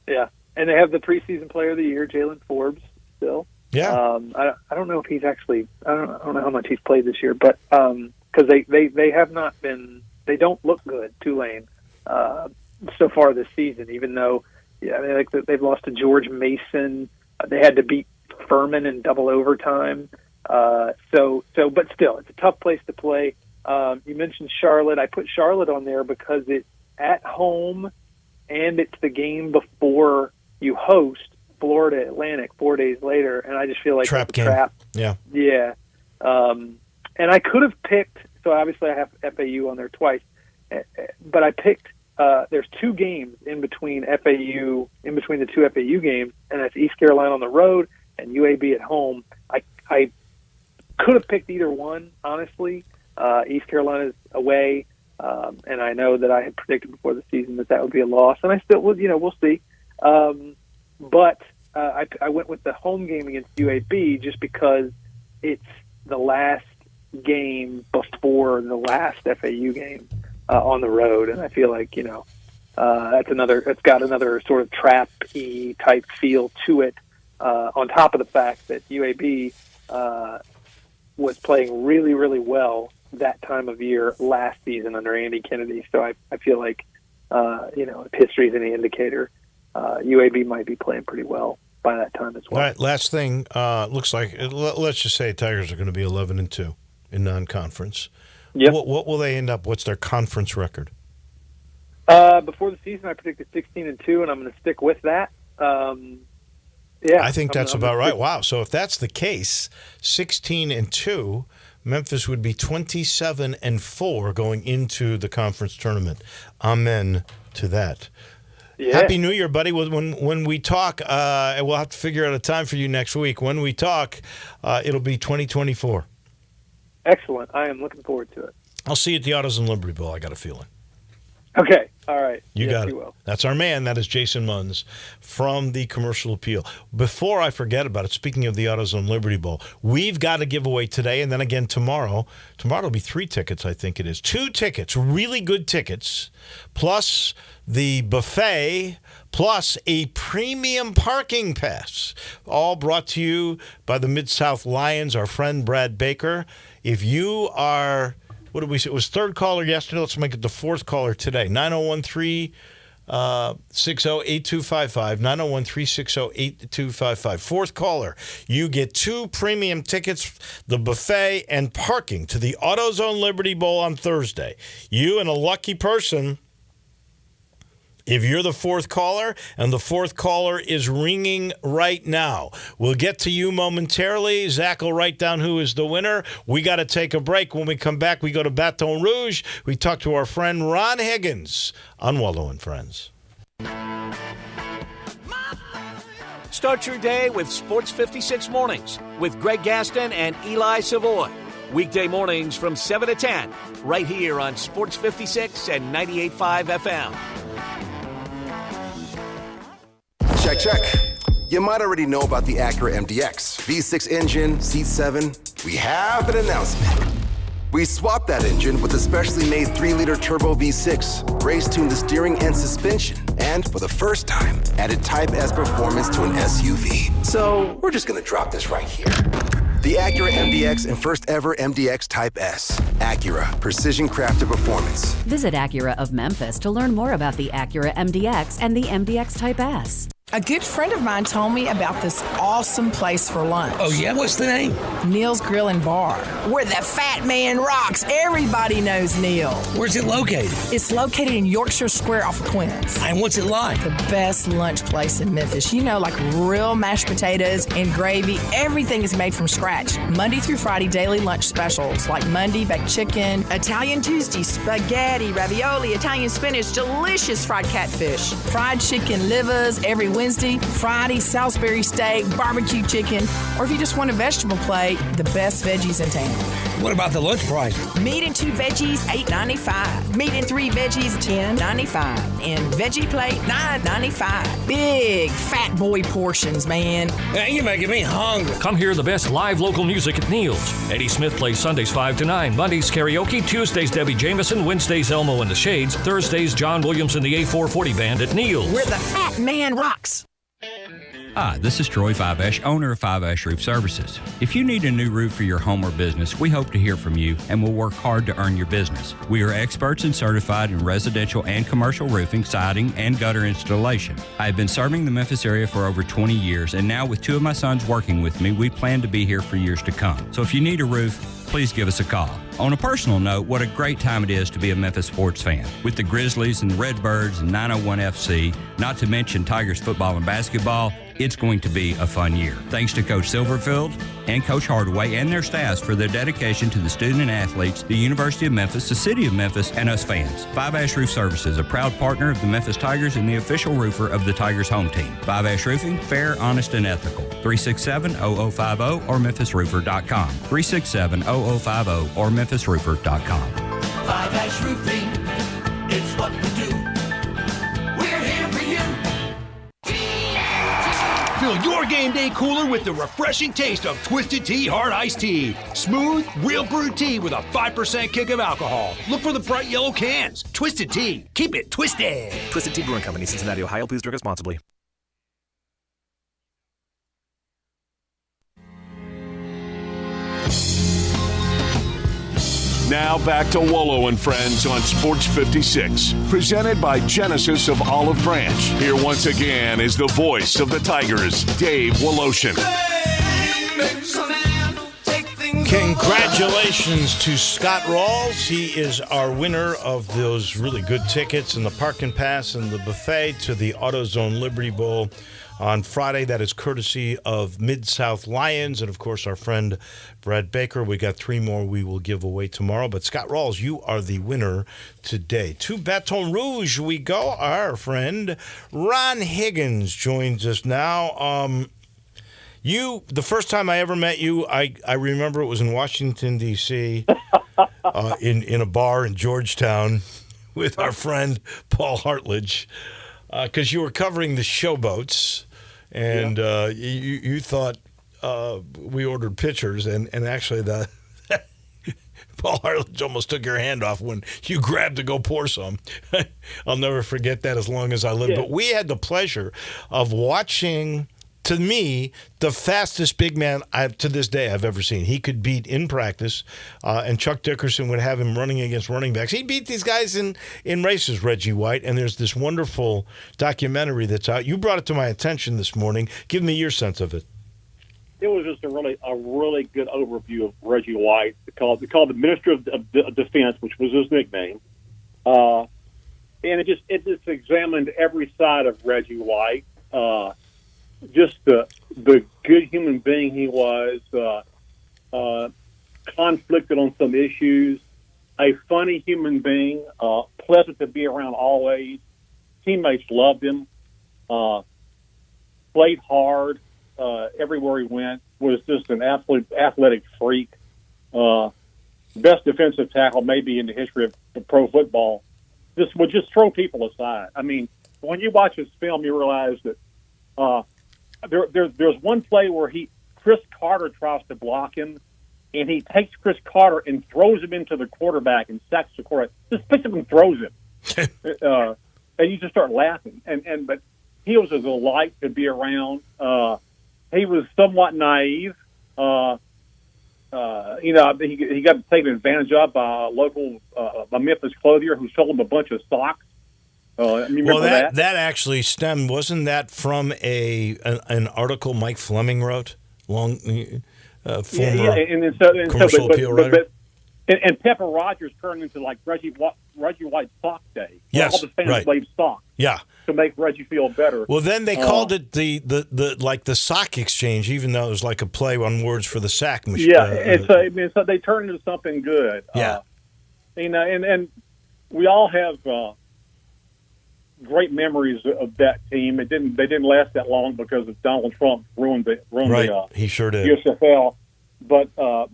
Yeah, and they have the preseason player of the year, Jalen Forbes, still. Yeah. I don't know if he's actually – I don't know how much he's played this year, but because they have not been – they don't look good, Tulane, so far this season, even though they've lost to George Mason. They had to beat Furman in double overtime. But still, it's a tough place to play. You mentioned Charlotte. I put Charlotte on there because it's at home, and it's the game before you host Florida Atlantic 4 days later, and I just feel like trap it's a game. Trap. Yeah. And I could have picked. So obviously, I have FAU on there twice, but I picked. There's two games in between the two FAU games, and that's East Carolina on the road and UAB at home. I could have picked either one, honestly. East Carolina's away, and I know that I had predicted before the season that would be a loss, and I still would. We'll see. But I went with the home game against UAB just because it's the last game before the last FAU game on the road, and I feel like it's got another sort of trap-y type feel to it. On top of the fact that UAB was playing really, really well that time of year last season under Andy Kennedy. So I feel like, if history is any indicator, UAB might be playing pretty well by that time as well. All right, last thing, looks like, let's just say Tigers are going to be 11-2 in non-conference. Yep. What will they end up? What's their conference record? Before the season, I predicted 16-2, and I'm going to stick with that. I think that's about right. Wow. So if that's the case, 16-2, Memphis would be 27-4 going into the conference tournament. Amen to that. Yeah. Happy New Year, buddy. When we talk, we'll have to figure out a time for you next week. When we talk, it'll be 2024. Excellent. I am looking forward to it. I'll see you at the Autos and Liberty Bowl. I got a feeling. Okay. All right. You got it. You will. That's our man. That is Jason Munns from the Commercial Appeal. Before I forget about it, speaking of the AutoZone Liberty Bowl, we've got a giveaway today and then again tomorrow. Tomorrow will be 3 tickets, I think it is. 2 tickets, really good tickets, plus the buffet, plus a premium parking pass. All brought to you by the Mid-South Lions, our friend Brad Baker. If you are... What did we say? It was third caller yesterday. Let's make it the fourth caller today. 9013-60-8255. 9013-60-8255. Fourth caller. You get 2 premium tickets, the buffet, and parking to the AutoZone Liberty Bowl on Thursday. You and a lucky person, if you're the fourth caller, and the fourth caller is ringing right now. We'll get to you momentarily. Zach will write down who is the winner. We got to take a break. When we come back, we go to Baton Rouge. We talk to our friend Ron Higgins on Wolo and Friends. Start your day with Sports 56 Mornings with Greg Gaston and Eli Savoy. Weekday mornings from 7 to 10, right here on Sports 56 and 98.5 FM. Check. You might already know about the Acura MDX. V6 engine, seat 7. We have an announcement. We swapped that engine with a specially made 3-liter turbo V6, race-tuned the steering and suspension, and for the first time, added Type S performance to an SUV. So we're just going to drop this right here. The Acura MDX and first ever MDX Type S. Acura, precision crafted performance. Visit Acura of Memphis to learn more about the Acura MDX and the MDX Type S. A good friend of mine told me about this awesome place for lunch. Oh, yeah? What's the name? Neil's Grill and Bar, where the fat man rocks. Everybody knows Neil. Where's it located? It's located in Yorkshire Square off of Quince. And what's it like? The best lunch place in Memphis. You know, like real mashed potatoes and gravy. Everything is made from scratch. Monday through Friday, daily lunch specials like Monday, baked chicken, Italian Tuesday, spaghetti, ravioli, Italian spinach, delicious fried catfish, fried chicken livers every Wednesday, Friday, Salisbury steak, barbecue chicken, or if you just want a vegetable plate, the best veggies in town. What about the lunch price? Meat and 2 veggies, $8.95. Meat and 3 veggies, $10.95. And veggie plate, $9.95. Big fat boy portions, man. Man, you're making me hungry. Come hear the best live local music at Neil's. Eddie Smith plays Sundays 5 to 9, Mondays karaoke, Tuesdays Debbie Jameson, Wednesdays Elmo and the Shades, Thursdays John Williams and the A440 Band at Neil's. Where the fat man rocks. Hi, this is Troy Fiveash, owner of Fiveash Roof Services. If you need a new roof for your home or business, we hope to hear from you and will work hard to earn your business. We are experts and certified in residential and commercial roofing, siding, and gutter installation. I have been serving the Memphis area for over 20 years, and now with 2 of my sons working with me, we plan to be here for years to come. So if you need a roof, please give us a call. On a personal note, what a great time it is to be a Memphis sports fan. With the Grizzlies and the Redbirds and 901 FC, not to mention Tigers football and basketball, it's going to be a fun year. Thanks to Coach Silverfield and Coach Hardaway and their staffs for their dedication to the student and athletes, the University of Memphis, the City of Memphis, and us fans. Five Ash Roof Services, a proud partner of the Memphis Tigers and the official roofer of the Tigers home team. Five Ash Roofing, fair, honest, and ethical. 367-0050 or memphisroofer.com. 367-0050 or memphisroofer.com. Five Ash Roofing, it's what we do. We're here for you. Fill your game day cooler with the refreshing taste of Twisted Tea Hard Iced Tea. Smooth, real brewed tea with a 5% kick of alcohol. Look for the bright yellow cans. Twisted Tea. Keep it twisted. Twisted Tea Brewing Company, Cincinnati, Ohio. Please drink responsibly. Now back to Wolo and Friends on Sports 56, presented by Genesis of Olive Branch. Here once again is the voice of the Tigers, Dave Woloshin. Congratulations to Scott Rawls. He is our winner of those really good tickets and the park and pass and the buffet to the AutoZone Liberty Bowl on Friday. That is courtesy of Mid-South Lions and, of course, our friend Brad Baker. We got 3 more we will give away tomorrow. But, Scott Rawls, you are the winner today. To Baton Rouge we go. Our friend Ron Higgins joins us now. The first time I ever met you, I remember it was in Washington, D.C., in a bar in Georgetown with our friend Paul Hartledge, because you were covering the showboats, and you thought we ordered pitchers, and actually Paul Hartledge almost took your hand off when you grabbed to go pour some. I'll never forget that as long as I live. Yeah. But we had the pleasure of watching, to me, the fastest big man to this day I've ever seen. He could beat in practice, and Chuck Dickerson would have him running against running backs. He beat these guys in races, Reggie White, and there's this wonderful documentary that's out. You brought it to my attention this morning. Give me your sense of it. It was just a really good overview of Reggie White, called the Minister of Defense, which was his nickname. And it just examined every side of Reggie White. Just the good human being he was, conflicted on some issues, a funny human being, pleasant to be around always. Teammates loved him, played hard everywhere he went, was just an absolute athletic freak. Best defensive tackle maybe in the history of pro football. Just would just throw people aside. I mean, when you watch his film, you realize that there's one play where Chris Carter tries to block him, and he takes Chris Carter and throws him into the quarterback and sacks the quarterback. Just picks him and throws him, and you just start laughing. But he was a delight to be around. He was somewhat naive. He got taken advantage of by a local Memphis clothier who sold him a bunch of socks. Well, that actually stemmed, wasn't that from an article Mike Fleming wrote? Former commercial appeal writer? And Pepper Rogers turned into like Reggie White's sock day. Yes, all the fans right. waved socks. Yeah. To make Reggie feel better. Well, then they called it the sock exchange, even though it was like a play on words for the sack machine. Yeah, so they turned into something good. Yeah. And we all have great memories of that team. They didn't last that long because of Donald Trump ruined right. He sure did. USFL. But the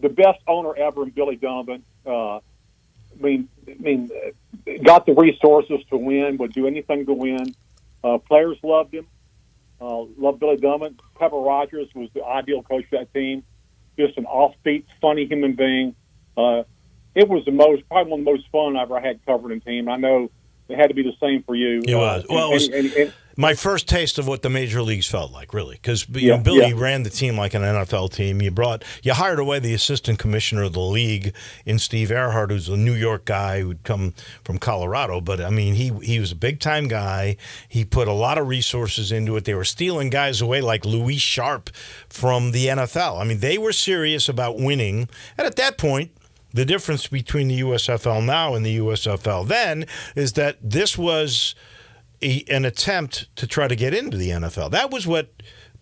best owner ever in Billy Donovan. Got the resources to win. Would do anything to win. Players loved him. Loved Billy Donovan. Pepper Rogers was the ideal coach for that team. Just an offbeat, funny human being. It was probably one of the most fun I ever had covering a team. I know it had to be the same for you. It was. Well, it was my first taste of what the major leagues felt like, really, because Billy ran the team like an NFL team. You hired away the assistant commissioner of the league in Steve Earhart, who's a New York guy who'd come from Colorado. But I mean, he was a big time guy. He put a lot of resources into it. They were stealing guys away like Louis Sharp from the NFL. I mean, they were serious about winning, and at that point, the difference between the USFL now and the USFL then is that this was an attempt to try to get into the NFL. That was what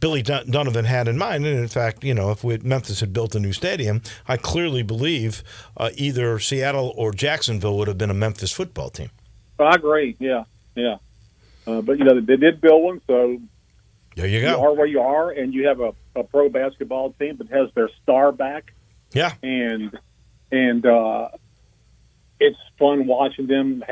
Billy Donovan had in mind. And in fact, if Memphis had built a new stadium, I clearly believe either Seattle or Jacksonville would have been a Memphis football team. I agree. Yeah. But they did build one, so there you go. You are where you are, and you have a pro basketball team that has their star back. Yeah, and it's fun watching them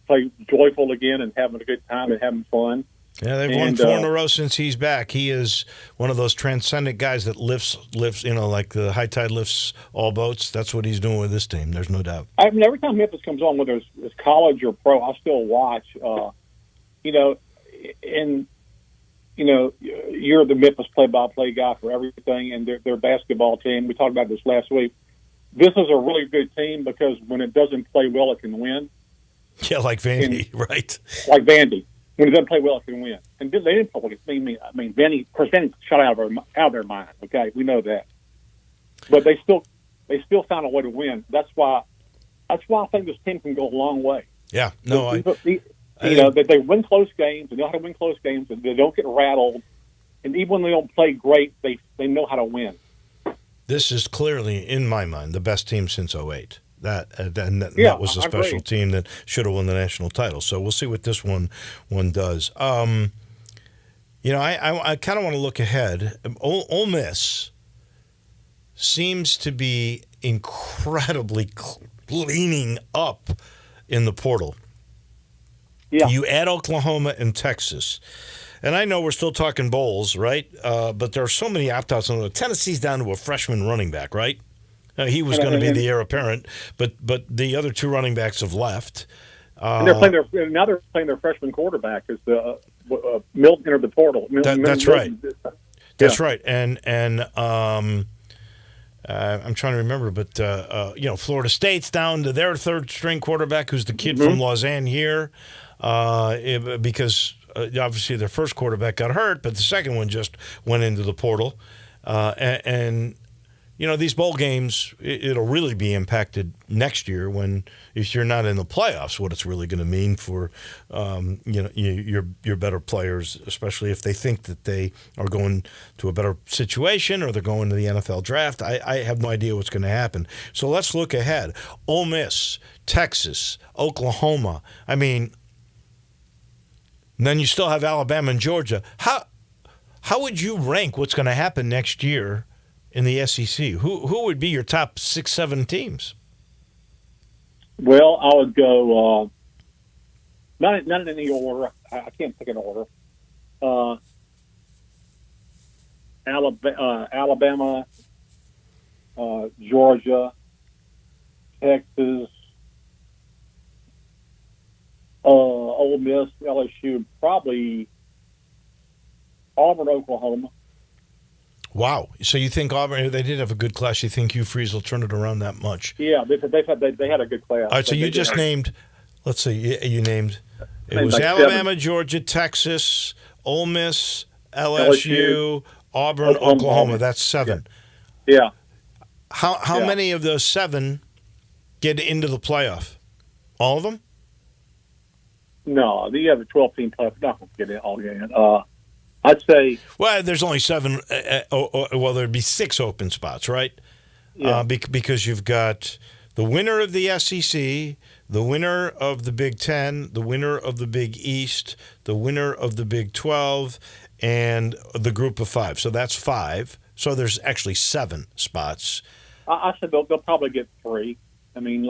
play joyful again and having a good time and having fun. Yeah, they've won 4 in a row since he's back. He is one of those transcendent guys that lifts, like the high tide lifts all boats. That's what he's doing with this team. There's no doubt. I mean, every time Memphis comes on, whether it's college or pro, I still watch. You're the Memphis play-by-play guy for everything, and their basketball team. We talked about this last week. This is a really good team because when it doesn't play well, it can win. Yeah, like Vandy, right? Like Vandy. When it doesn't play well, it can win. And they didn't play. Vandy, of course, Vandy shot out of their mind. Okay, we know that. But they still found a way to win. That's why I think this team can go a long way. Yeah, no, that they win close games. They know how to win close games. And they don't get rattled. And even when they don't play great, they know how to win. This is clearly, in my mind, the best team since 2008. That was a special team that should have won the national title. So we'll see what this one does. I kind of want to look ahead. Ole Miss seems to be incredibly leaning up in the portal. Yeah. You add Oklahoma and Texas. And I know we're still talking bowls, right? But there are so many opt-outs. Tennessee's down to a freshman running back, right? He was going to be the heir apparent, but the other 2 running backs have left. And they're playing their freshman quarterback as the Milton entered the portal. That's right. That's right. And I'm trying to remember, but Florida State's down to their 3rd string quarterback, who's the kid from Lausanne here, because obviously their first quarterback got hurt, but the second one just went into the portal, and these bowl games, it'll really be impacted next year if you're not in the playoffs, what it's really going to mean for, your better players, especially if they think that they are going to a better situation or they're going to the NFL draft. I have no idea what's going to happen. So let's look ahead. Ole Miss, Texas, Oklahoma. I mean, then you still have Alabama and Georgia. How would you rank what's going to happen next year in the SEC? Who would be your top 6-7 teams? Well, I would go not in any order. I can't pick an order. Alabama, Georgia, Texas, Ole Miss, LSU, probably Auburn, Oklahoma. Wow. So you think Auburn, they did have a good class. You think Hugh Freeze will turn it around that much? Yeah, they had a good class. All right, so you just named Let's see. You named. It was like Alabama, 7. Georgia, Texas, Ole Miss, LSU, Auburn, Oklahoma. Oklahoma. That's 7. Yeah. How many of those 7 get into the playoff? All of them? No, you have a 12-team playoff. Not going to get it all in. I'd say. Well, there's only 7. Well, there'd be 6 open spots, right? Yeah. Because you've got the winner of the SEC, the winner of the Big Ten, the winner of the Big East, the winner of the Big 12, and the group of 5. So that's 5. So there's actually 7 spots. I said they'll probably get 3. I mean,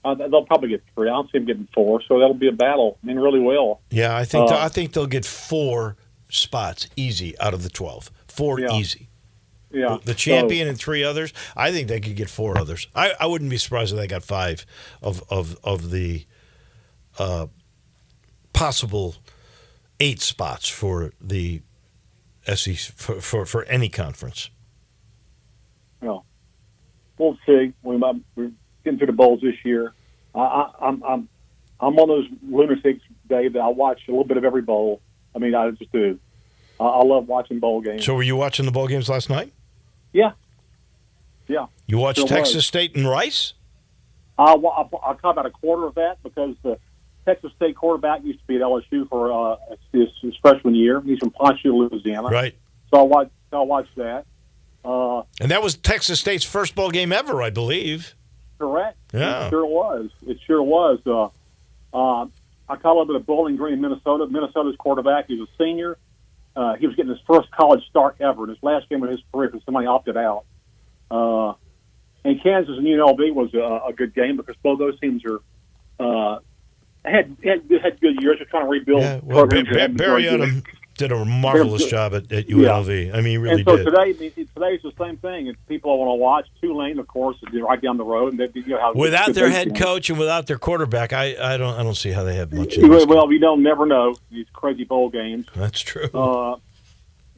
they'll probably get 3. I don't see them getting 4, so that'll be a battle. I mean, really will. Yeah, I think they'll get 4 spots easy out of the 12. 4 easy. Yeah. The champion and 3 others. I think they could get 4 others. I wouldn't be surprised if they got 5 of the possible 8 spots for the SEC for any conference. Well, we'll see. We're getting through the bowls this year. I'm one of those lunatics, Dave, that I watch a little bit of every bowl. I mean, I just do. I love watching bowl games. So were you watching the bowl games last night? Yeah. Yeah. You watched Sure Texas was. State and Rice? I caught about a quarter of that because the Texas State quarterback used to be at LSU for his freshman year. He's from Ponchatoula, Louisiana. Right. So I watched that. And that was Texas State's first bowl game ever, I believe. Correct. Yeah. It sure was. I caught a little bit of Bowling Green, Minnesota. Minnesota's quarterback, he was a senior. He was getting his first college start ever in his last game of his career because somebody opted out. And Kansas and UNLV was a good game because both those teams had good years. They're trying to rebuild. Yeah, well, programs. Barry Odom did a marvelous job at UNLV. Yeah. I mean, he really and so did. Today's the same thing. And people want to watch Tulane, of course, is right down the road. And without their head coach and without their quarterback, I don't see how they have much. Well, we don't never know these crazy bowl games. That's true.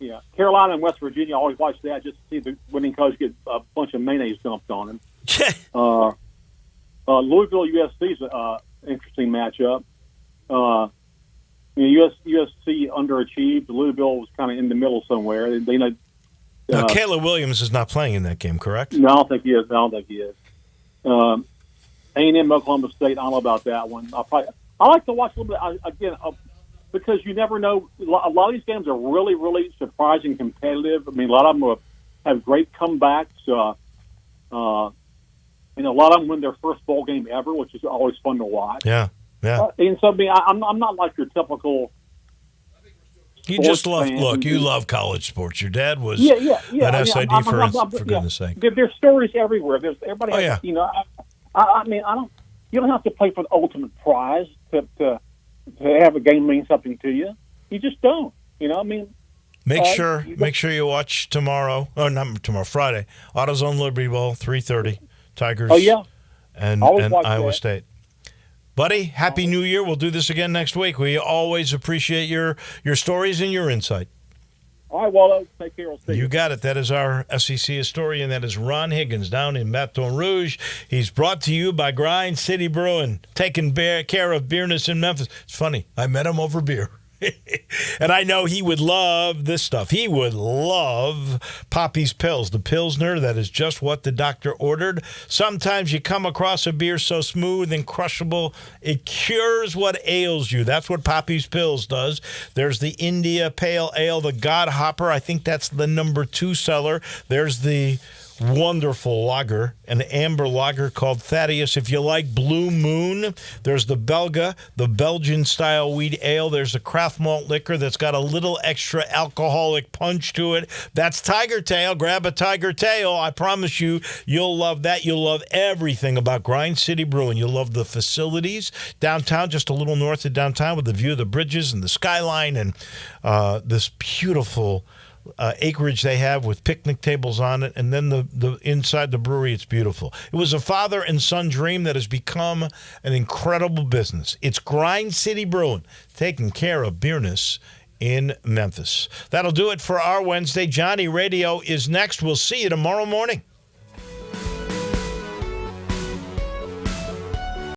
Yeah, Carolina and West Virginia, I always watch that just to see the winning coach get a bunch of mayonnaise dumped on him. Louisville USC is an interesting matchup. USC underachieved. Louisville was kind of in the middle somewhere. Now, Caleb Williams is not playing in that game, correct? No, I don't think he is. A&M Oklahoma State, I don't know about that one. I like to watch a little bit again because you never know. A lot of these games are really, really surprising, competitive. I mean, a lot of them have great comebacks. A lot of them win their first bowl game ever, which is always fun to watch. Yeah. And so, I'm not like your typical. You just love. fan. Look, you love college sports. Your dad was at SID for goodness sake. There's stories everywhere. There's everybody. Oh, has, I mean, I don't. You don't have to play for the ultimate prize to have a game mean something to you. You just don't. I mean. Make sure you watch tomorrow. Oh, not tomorrow. Friday. AutoZone Liberty Bowl, 3:30. Tigers. Oh yeah. And Iowa State. Buddy, Happy New Year. We'll do this again next week. We always appreciate your stories and your insight. All right, Wolo. Take care. We'll see you. Got it. That is our SEC historian. That is Ron Higgins down in Baton Rouge. He's brought to you by Grind City Brewing, taking care of beerness in Memphis. It's funny. I met him over beer. And I know he would love this stuff. He would love Poppy's Pills, the Pilsner that is just what the doctor ordered. Sometimes you come across a beer so smooth and crushable, it cures what ails you. That's what Poppy's Pills does. There's the India Pale Ale, the God Hopper. I think that's the number 2 seller. There's the wonderful lager, an amber lager called Thaddeus. If you like Blue Moon, there's the Belga, the Belgian-style wheat ale. There's a craft malt liquor that's got a little extra alcoholic punch to it. That's Tiger Tail. Grab a Tiger Tail. I promise you, you'll love that. You'll love everything about Grind City Brewing. You'll love the facilities downtown, just a little north of downtown with the view of the bridges and the skyline and this beautiful acreage they have with picnic tables on it, and then the inside the brewery, it's beautiful. It was a father and son dream that has become an incredible business. It's Grind City Brewing, taking care of beerness in Memphis. That'll do it for our Wednesday. Johnny Radio is next. We'll see you tomorrow morning.